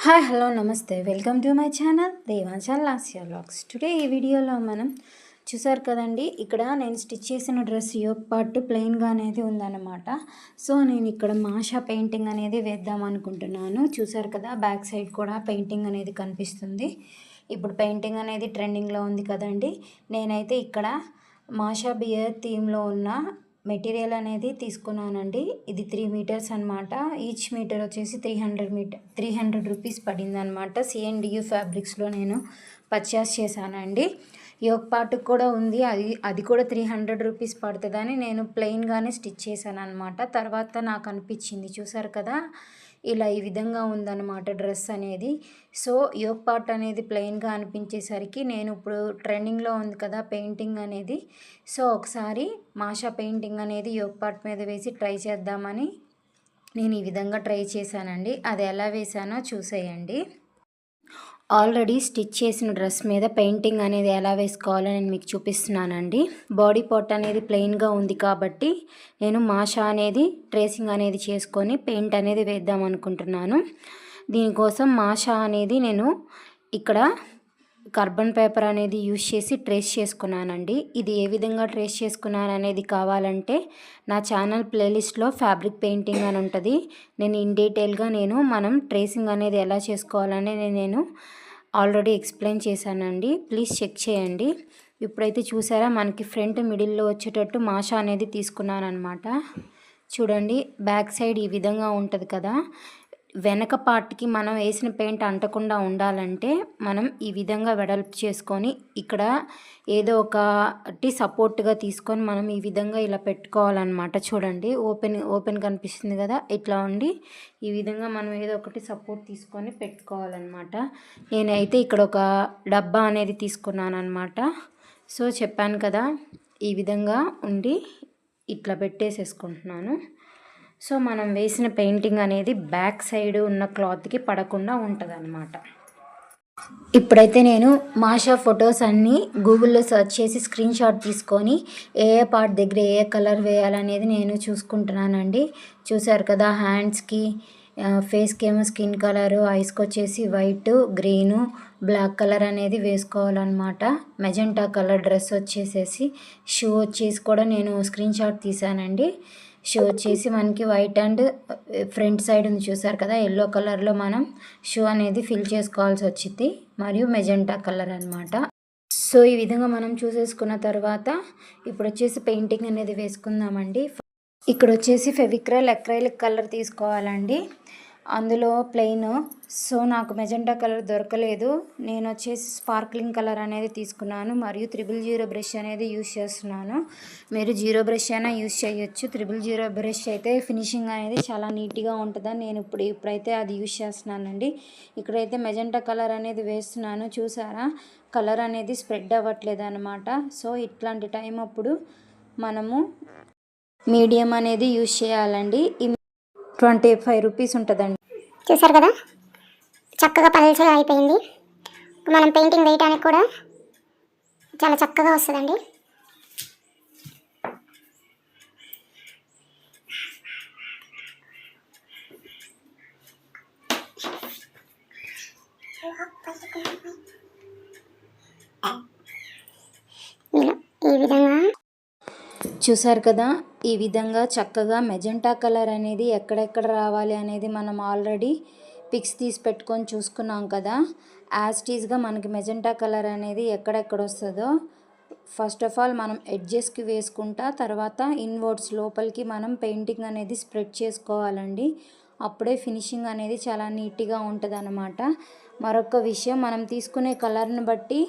Hi hello నమస్తే welcome to my channel Devanchal Lasya vlogs. Today ఈ వీడియోలో మనం చూసారు కదండి, ఇక్కడ నేను స్టిచ్ చేసిన డ్రెస్ యోక్ పార్ట్ ప్లెయిన్గా అనేది ఉందన్నమాట. సో నేను ఇక్కడ మాషా పెయింటింగ్ అనేది వేద్దాం అనుకుంటున్నాను. చూసారు కదా, బ్యాక్ సైడ్ కూడా పెయింటింగ్ అనేది కనిపిస్తుంది. ఇప్పుడు పెయింటింగ్ అనేది ట్రెండింగ్లో ఉంది కదండి. నేనైతే ఇక్కడ మాషా బియర్ థీమ్లో ఉన్న మెటీరియల్ అనేది తీసుకున్నానండి. ఇది 3 మీటర్స్ అనమాట. ఈచ్ మీటర్ వచ్చేసి 300 రూపీస్ పడింది అనమాట. CNDU ఫ్యాబ్రిక్స్లో నేను పర్చేస్ చేశానండి. యోక్ పార్ట్ కూడా ఉంది, అది కూడా 300 రూపీస్ పడుతుందని నేను ప్లెయిన్గానే స్టిచ్ చేశాను అనమాట. తర్వాత నాకు అనిపించింది, చూసారు కదా, ఇలా ఈ విధంగా ఉందన్నమాట డ్రెస్ అనేది. సో యోక్ పార్ట్ అనేది ప్లెయిన్గా అనిపించేసరికి నేను ఇప్పుడు ట్రెండింగ్లో ఉంది కదా పెయింటింగ్ అనేది, సో ఒకసారి మాషా పెయింటింగ్ అనేది యోక్ పార్ట్ మీద వేసి ట్రై చేద్దామని నేను ఈ విధంగా ట్రై చేశానండి. అది ఎలా వేసానో చూసేయండి. ఆల్రెడీ స్టిచ్ చేసిన డ్రెస్ మీద పెయింటింగ్ అనేది ఎలా వేసుకోవాలో నేను మీకు చూపిస్తున్నానండి. బాడీ పార్ట్ అనేది ప్లెయిన్గా ఉంది కాబట్టి నేను మాషా అనేది ట్రేసింగ్ అనేది చేసుకొని పెయింట్ అనేది వేద్దాం అనుకుంటున్నాను. దీనికోసం మాషా అనేది నేను ఇక్కడ కార్బన్ పేపర్ అనేది యూజ్ చేసి ట్రేస్ చేసుకున్నానండి. ఇది ఏ విధంగా ట్రేస్ చేసుకున్నాను అనేది కావాలంటే నా ఛానల్ ప్లేలిస్ట్లో ఫ్యాబ్రిక్ పెయింటింగ్ అని ఉంటుంది. నేను ఇన్ డీటెయిల్గా మనం ట్రేసింగ్ అనేది ఎలా చేసుకోవాలనేది నేను ఆల్రెడీ ఎక్స్ప్లెయిన్ చేశానండి. ప్లీజ్ చెక్ చేయండి. ఇప్పుడైతే చూసారా, మనకి ఫ్రంట్ మిడిల్లో వచ్చేటట్టు మాషా అనేది తీసుకున్నాను అనమాట. చూడండి, బ్యాక్ సైడ్ ఈ విధంగా ఉంటుంది కదా. వెనక పార్ట్కి మనం వేసిన పెయింట్ అంటకుండా ఉండాలంటే మనం ఈ విధంగా వెడల్పు చేసుకొని ఇక్కడ ఏదో ఒకటి సపోర్ట్గా తీసుకొని మనం ఈ విధంగా ఇలా పెట్టుకోవాలన్నమాట. చూడండి, ఓపెన్ కనిపిస్తుంది కదా, ఇట్లా ఉండి ఈ విధంగా మనం ఏదో ఒకటి సపోర్ట్ తీసుకొని పెట్టుకోవాలన్నమాట. నేనైతే ఇక్కడ ఒక డబ్బా అనేది తీసుకున్నాను అనమాట. సో చెప్పాను కదా, ఈ విధంగా ఉండి ఇట్లా పెట్టేసేసుకుంటున్నాను. సో మనం వేసిన పెయింటింగ్ అనేది బ్యాక్ సైడ్ ఉన్న క్లాత్కి పడకుండా ఉంటుంది అన్నమాట. ఇప్పుడైతే నేను మాషా ఫొటోస్ అన్నీ గూగుల్లో సెర్చ్ చేసి స్క్రీన్ షాట్ తీసుకొని ఏ పార్ట్ దగ్గర ఏ కలర్ వేయాలనేది నేను చూసుకుంటున్నానండి. చూసారు కదా, హ్యాండ్స్కి, ఫేస్కి ఏమో స్కిన్ కలరు, ఐస్కి వచ్చేసి వైట్, గ్రీను, బ్లాక్ కలర్ అనేది వేసుకోవాలన్నమాట. మెజెంటా కలర్ డ్రెస్ వచ్చేసేసి, షూ వచ్చేసి కూడా నేను స్క్రీన్ షాట్ తీసానండి. షూ వచ్చేసి మనకి వైట్ అండ్ ఫ్రంట్ సైడ్ ఉంది, చూసారు కదా, ఎల్లో కలర్లో మనం షూ అనేది ఫిల్ చేసుకోవాల్సి వచ్చింది, మరియు మెజెంటా కలర్ అనమాట. సో ఈ విధంగా మనం చూసేసుకున్న తర్వాత ఇప్పుడు వచ్చేసి పెయింటింగ్ అనేది వేసుకుందామండి. ఇక్కడ వచ్చేసి ఫెవిక్రల్ అక్రైలిక్ కలర్ తీసుకోవాలండి, అందులో ప్లెయిన్. సో నాకు మెజెంటా కలర్ దొరకలేదు, నేను వచ్చేసి స్పార్క్లింగ్ కలర్ అనేది తీసుకున్నాను, మరియు 000 బ్రష్ అనేది యూజ్ చేస్తున్నాను. మీరు 0 బ్రష్ అయినా యూజ్ చేయొచ్చు. 000 బ్రష్ అయితే ఫినిషింగ్ అనేది చాలా నీట్గా ఉంటుందని నేను ఇప్పుడైతే అది యూజ్ చేస్తున్నానండి. ఇక్కడైతే మెజెంటా కలర్ అనేది వేస్తున్నాను. చూసారా, కలర్ అనేది స్ప్రెడ్ అవ్వట్లేదు అనమాట. సో ఇట్లాంటి టైం అప్పుడు మనము మీడియం అనేది యూజ్ చేయాలండి. 25 రూపీస్ ఉంటుందండి. చూసారు కదా, చక్కగా పల్చగా అయిపోయింది. మనం పెయింటింగ్ వేయడానికి కూడా చాలా చక్కగా వస్తుందండి. ఈ విధంగా చూసారు కదా, ఈ విధంగా చక్కగా మెజెంటా కలర్ అనేది ఎక్కడెక్కడ రావాలి అనేది మనం ఆల్రెడీ పిక్స్ తీసి పెట్టుకొని చూసుకున్నాం కదా. యాస్టీస్గా మనకి మెజెంటా కలర్ అనేది ఎక్కడెక్కడ వస్తుందో ఫస్ట్ ఆఫ్ ఆల్ మనం ఎడ్జెస్కి వేసుకుంటా, తర్వాత ఇన్వర్డ్స్ లోపలికి మనం పెయింటింగ్ అనేది స్ప్రెడ్ చేసుకోవాలండి. అప్పుడే ఫినిషింగ్ అనేది చాలా నీట్గా ఉంటుంది అన్నమాట. మరొక విషయం, మనం తీసుకునే కలర్ని బట్టి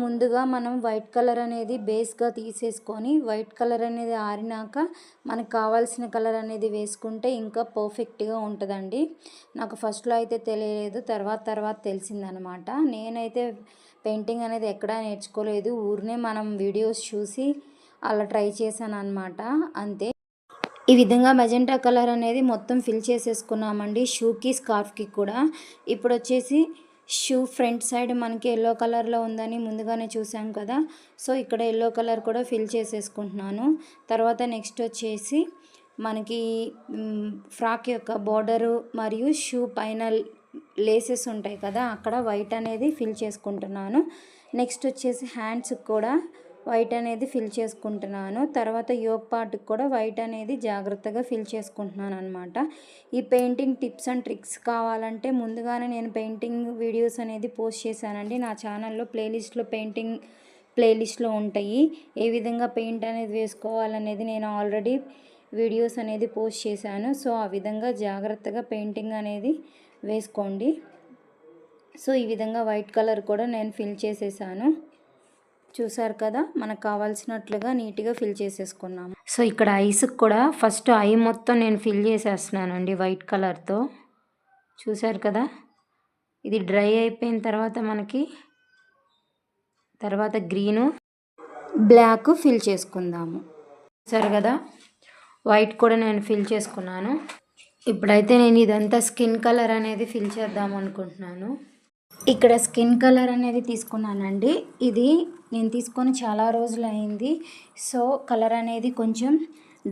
ముందుగా మనం వైట్ కలర్ అనేది బేస్గా తీసేసుకొని వైట్ కలర్ అనేది ఆరినాక మనకు కావాల్సిన కలర్ అనేది వేసుకుంటే ఇంకా పర్ఫెక్ట్గా ఉంటుందండి. నాకు ఫస్ట్లో అయితే తెలియలేదు, తర్వాత తెలిసిందనమాట. నేనైతే పెయింటింగ్ అనేది ఎక్కడా నేర్చుకోలేదు, ఊరినే మనం వీడియోస్ చూసి అలా ట్రై చేశాను అనమాట, అంతే. ఈ విధంగా మెజెంటా కలర్ అనేది మొత్తం ఫిల్ చేసేసుకున్నామండి, షూకి స్కార్ఫ్కి కూడా. ఇప్పుడు వచ్చేసి షూ ఫ్రంట్ సైడ్ మనకి ఎల్లో కలర్లో ఉందని ముందుగానే చూసాం కదా. సో ఇక్కడ ఎల్లో కలర్ కూడా ఫిల్ చేసేసుకుంటున్నాను. తర్వాత నెక్స్ట్ వచ్చేసి మనకి ఫ్రాక్ యొక్క బార్డరు మరియు షూ పైన లేసెస్ ఉంటాయి కదా, అక్కడ వైట్ అనేది ఫిల్ చేసుకుంటున్నాను. నెక్స్ట్ వచ్చేసి హ్యాండ్స్కి కూడా వైట్ అనేది ఫిల్ చేసుకుంటున్నాను. తర్వాత యోక్ పార్ట్కి కూడా వైట్ అనేది జాగ్రత్తగా ఫిల్ చేసుకుంటున్నాను అనమాట. ఈ పెయింటింగ్ టిప్స్ అండ్ ట్రిక్స్ కావాలంటే ముందుగానే నేను పెయింటింగ్ వీడియోస్ అనేది పోస్ట్ చేశానండి. నా ఛానల్లో పెయింటింగ్ ప్లేలిస్ట్లో ఉంటాయి. ఏ విధంగా పెయింట్ అనేది వేసుకోవాలనేది నేను ఆల్రెడీ వీడియోస్ అనేది పోస్ట్ చేశాను. సో ఆ విధంగా జాగ్రత్తగా పెయింటింగ్ అనేది వేసుకోండి. సో ఈ విధంగా వైట్ కలర్ కూడా నేను ఫిల్ చేసేసాను. చూసారు కదా, మనకు కావాల్సినట్లుగా నీట్గా ఫిల్ చేసేసుకున్నాము. సో ఇక్కడ ఐస్కి కూడా ఫస్ట్ ఐ మొత్తం నేను ఫిల్ చేసేస్తున్నానండి వైట్ కలర్తో. చూసారు కదా, ఇది డ్రై అయిపోయిన తర్వాత మనకి తర్వాత గ్రీను బ్లాక్ ఫిల్ చేసుకుందాము. చూసారు కదా, వైట్ కూడా నేను ఫిల్ చేసుకున్నాను. ఇప్పుడైతే నేను ఇదంతా స్కిన్ కలర్ అనేది ఫిల్ చేద్దాం అనుకుంటున్నాను. ఇక్కడ స్కిన్ కలర్ అనేది తీసుకున్నానండి. ఇది నేను తీసుకొని చాలా రోజులు అయింది. సో కలర్ అనేది కొంచెం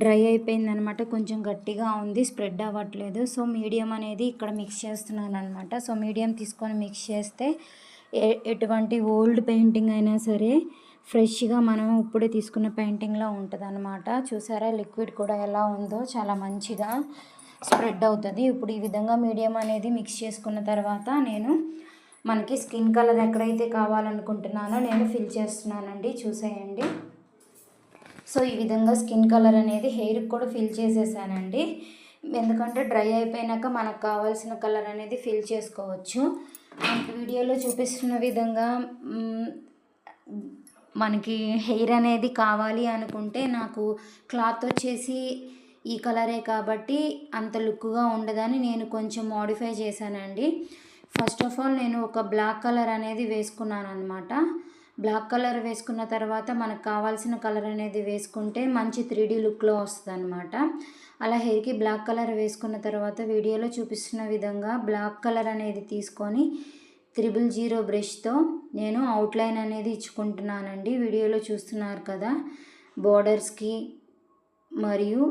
డ్రై అయిపోయింది అనమాట, కొంచెం గట్టిగా ఉంది, స్ప్రెడ్ అవ్వట్లేదు. సో మీడియం అనేది ఇక్కడ మిక్స్ చేస్తున్నాను అనమాట. సో మీడియం తీసుకొని మిక్స్ చేస్తే ఎటువంటి ఓల్డ్ పెయింటింగ్ అయినా సరే ఫ్రెష్గా మనం ఇప్పుడే తీసుకున్న పెయింటింగ్లో ఉంటుంది అనమాట. చూసారా, లిక్విడ్ కూడా ఎలా ఉందో చాలా మంచిగా స్ప్రెడ్ అవుతుంది. ఇప్పుడు ఈ విధంగా మీడియం అనేది మిక్స్ చేసుకున్న తర్వాత నేను మనకి స్కిన్ కలర్ ఎక్కడైతే కావాలనుకుంటున్నానో నేను ఫిల్ చేస్తున్నానండి. చూసేయండి. సో ఈ విధంగా స్కిన్ కలర్ అనేది హెయిర్కి కూడా ఫిల్ చేసేసానండి. ఎందుకంటే డ్రై అయిపోయినాక మనకు కావాల్సిన కలర్ అనేది ఫిల్ చేసుకోవచ్చు. మనకి వీడియోలో చూపిస్తున్న విధంగా మనకి హెయిర్ అనేది కావాలి అనుకుంటే నాకు క్లాత్ వచ్చేసి ఈ కలరే కాబట్టి అంత లుక్గా ఉండదని నేను కొంచెం మోడిఫై చేశానండి. ఫస్ట్ ఆఫ్ ఆల్ నేను ఒక బ్లాక్ కలర్ అనేది వేసుకున్నాను అనమాట. బ్లాక్ కలర్ వేసుకున్న తర్వాత మనకు కావాల్సిన కలర్ అనేది వేసుకుంటే మంచి 3D లుక్లో వస్తుంది అనమాట. అలా హెయిర్కి బ్లాక్ కలర్ వేసుకున్న తర్వాత వీడియోలో చూపిస్తున్న విధంగా బ్లాక్ కలర్ అనేది తీసుకొని 000 బ్రష్తో నేను అవుట్లైన్ అనేది ఇచ్చుకుంటున్నానండి. వీడియోలో చూస్తున్నారు కదా, బోర్డర్స్కి మరియు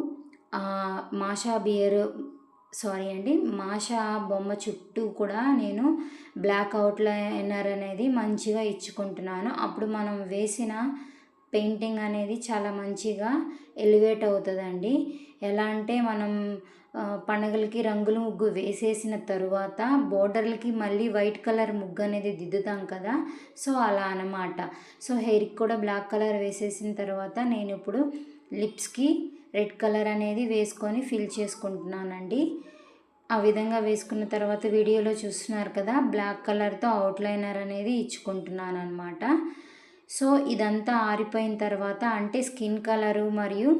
మాషా బొమ్మ చుట్టూ కూడా నేను బ్లాక్ అవుట్లైనర్ అనేది మంచిగా ఇచ్చుకుంటున్నాను. అప్పుడు మనం వేసిన పెయింటింగ్ అనేది చాలా మంచిగా ఎలివేట్ అవుతుందండి. ఎలా అంటే మనం పండుగలకి రంగుల ముగ్గు వేసేసిన తరువాత బోర్డర్లకి మళ్ళీ వైట్ కలర్ ముగ్గు అనేది దిద్దుతాం కదా, సో అలా అన్నమాట. సో హెయిర్కి కూడా బ్లాక్ కలర్ వేసేసిన తర్వాత నేను ఇప్పుడు లిప్స్కి రెడ్ కలర్ అనేది వేసుకొని ఫిల్ చేసుకుంటున్నానండి. ఆ విధంగా వేసుకున్న తర్వాత వీడియోలో చూస్తున్నారు కదా, బ్లాక్ కలర్తో అవుట్లైనర్ అనేది ఇచ్చుకుంటున్నాను అనమాట. సో ఇదంతా ఆరిపోయిన తర్వాత అంటే స్కిన్ కలరు మరియు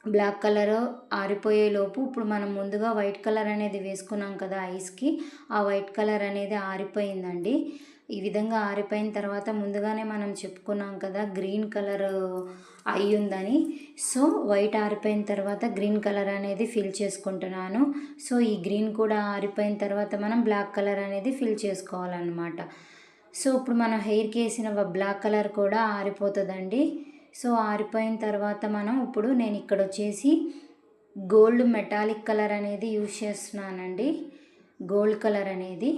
బ్లాక్ కలర్ ఆరిపోయేలోపు ఇప్పుడు మనం ముందుగా వైట్ కలర్ అనేది వేసుకున్నాం కదా ఐస్కి, ఆ వైట్ కలర్ అనేది ఆరిపోయిందండి. ఈ విధంగా ఆరిపోయిన తర్వాత ముందుగానే మనం చెప్పుకున్నాం కదా గ్రీన్ కలర్ అయి ఉందని. సో వైట్ ఆరిపోయిన తర్వాత గ్రీన్ కలర్ అనేది ఫిల్ చేసుకుంటున్నాను. సో ఈ గ్రీన్ కూడా ఆరిపోయిన తర్వాత మనం బ్లాక్ కలర్ అనేది ఫిల్ చేసుకోవాలన్నమాట. సో ఇప్పుడు మనం హెయిర్కి వేసిన బ్లాక్ కలర్ కూడా ఆరిపోతుందండి. సో ఆరిపోయిన తర్వాత నేను ఇక్కడ వచ్చేసి గోల్డ్ మెటాలిక్ కలర్ అనేది యూజ్ చేస్తున్నానండి. గోల్డ్ కలర్ అనేది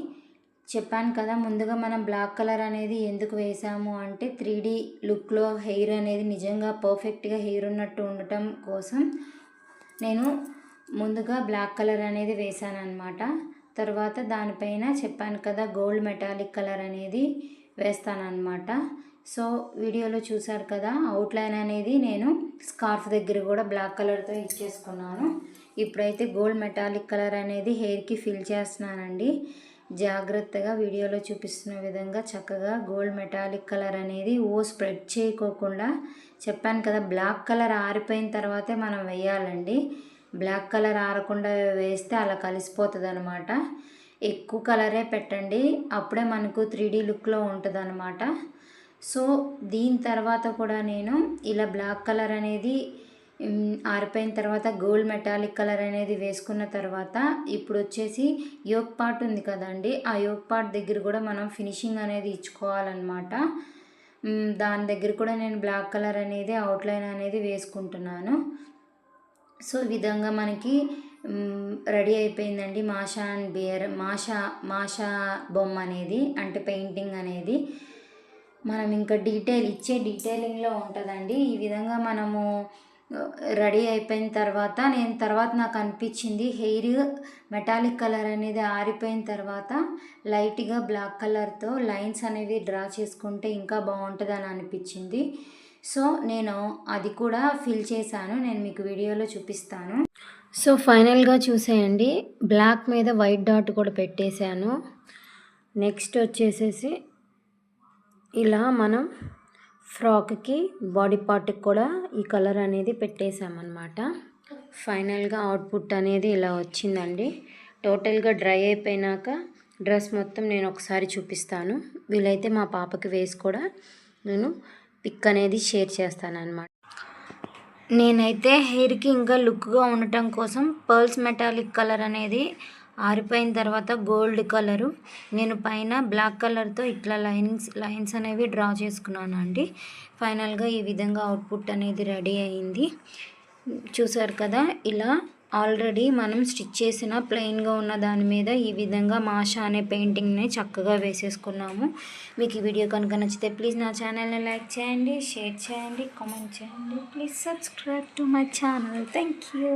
చెప్పాను కదా, ముందుగా మనం బ్లాక్ కలర్ అనేది ఎందుకు వేసాము అంటే 3D లుక్లో హెయిర్ అనేది నిజంగా పర్ఫెక్ట్గా హెయిర్ ఉన్నట్టు ఉండటం కోసం నేను ముందుగా బ్లాక్ కలర్ అనేది వేసాను అనమాట. తర్వాత దానిపైన చెప్పాను కదా గోల్డ్ మెటాలిక్ కలర్ అనేది వేస్తానన్నమాట. సో వీడియోలో చూసారు కదా, అవుట్లైన్ అనేది నేను స్కార్ఫ్ దగ్గర కూడా బ్లాక్ కలర్తో ఇచ్చేసుకున్నాను. ఇప్పుడైతే గోల్డ్ మెటాలిక్ కలర్ అనేది హెయిర్కి ఫిల్ చేస్తున్నానండి. జాగ్రత్తగా వీడియోలో చూపిస్తున్న విధంగా చక్కగా గోల్డ్ మెటాలిక్ కలర్ అనేది స్ప్రెడ్ చేయకోకుండా, చెప్పాను కదా బ్లాక్ కలర్ ఆరిపోయిన తర్వాతే మనం వేయాలండి. బ్లాక్ కలర్ ఆరకుండా వేస్తే అలా కలిసిపోతుంది అనమాట. ఎక్కువ కలరే పెట్టండి, అప్పుడే మనకు 3D లుక్లో ఉంటుంది అనమాట. సో దీని తర్వాత కూడా నేను ఇలా బ్లాక్ కలర్ అనేది ఆరిపోయిన తర్వాత గోల్డ్ మెటాలిక్ కలర్ అనేది వేసుకున్న తర్వాత ఇప్పుడు వచ్చేసి యోక్ పార్ట్ ఉంది కదండి, ఆ యోక్ పార్ట్ దగ్గర కూడా మనం ఫినిషింగ్ అనేది ఇచ్చుకోవాలన్నమాట. దాని దగ్గర కూడా నేను బ్లాక్ కలర్ అనేది అవుట్లైన్ అనేది వేసుకుంటున్నాను. సో ఈ విధంగా మనకి రెడీ అయిపోయిందండి. మాషా అండ్ బియర్ మాషా బొమ్మ అనేది, అంటే పెయింటింగ్ అనేది మనం ఇంకా డీటెయిలింగ్లో ఉంటుందండి. ఈ విధంగా మనము రెడీ అయిపోయిన తర్వాత నాకు అనిపించింది హెయిర్ మెటాలిక్ కలర్ అనేది ఆరిపోయిన తర్వాత లైట్గా బ్లాక్ కలర్తో లైన్స్ అనేవి డ్రా చేసుకుంటే ఇంకా బాగుంటుందని అనిపించింది. సో నేను అది కూడా ఫిల్ చేశాను, నేను మీకు వీడియోలో చూపిస్తాను. సో ఫైనల్గా చూసేయండి, బ్లాక్ మీద వైట్ డాట్ కూడా పెట్టేశాను. నెక్స్ట్ వచ్చేసేసి ఇలా మనం ఫ్రాక్కి బాడీ పార్ట్కి కూడా ఈ కలర్ అనేది పెట్టేసామన్నమాట. ఫైనల్గా అవుట్పుట్ అనేది ఇలా వచ్చిందండి. టోటల్గా డ్రై అయిపోయినాక డ్రెస్ మొత్తం నేను ఒకసారి చూపిస్తాను. వీలైతే మా పాపకి వేసి కూడా నేను పిక్ అనేది షేర్ చేస్తాను అన్నమాట. నేనైతే హెయిర్కి ఇంకా లుక్గా ఉండటం కోసం పర్ల్స్ మెటాలిక్ కలర్ అనేది ఆరిపోయిన తర్వాత గోల్డ్ కలరు నేను పైన బ్లాక్ కలర్తో ఇట్లా లైన్స్ అనేవి డ్రా చేసుకున్నాను అండి. ఫైనల్గా ఈ విధంగా అవుట్పుట్ అనేది రెడీ అయింది. చూసారు కదా, ఇలా ఆల్రెడీ మనం స్టిచ్ చేసిన ప్లెయిన్గా ఉన్న దాని మీద ఈ విధంగా మాషా అనే పెయింటింగ్ని చక్కగా వేసేసుకున్నాము. మీకు ఈ వీడియో కనుక నచ్చితే ప్లీజ్ నా ఛానల్ని లైక్ చేయండి, షేర్ చేయండి, కామెంట్ చేయండి. Please subscribe to my channel. Thank you.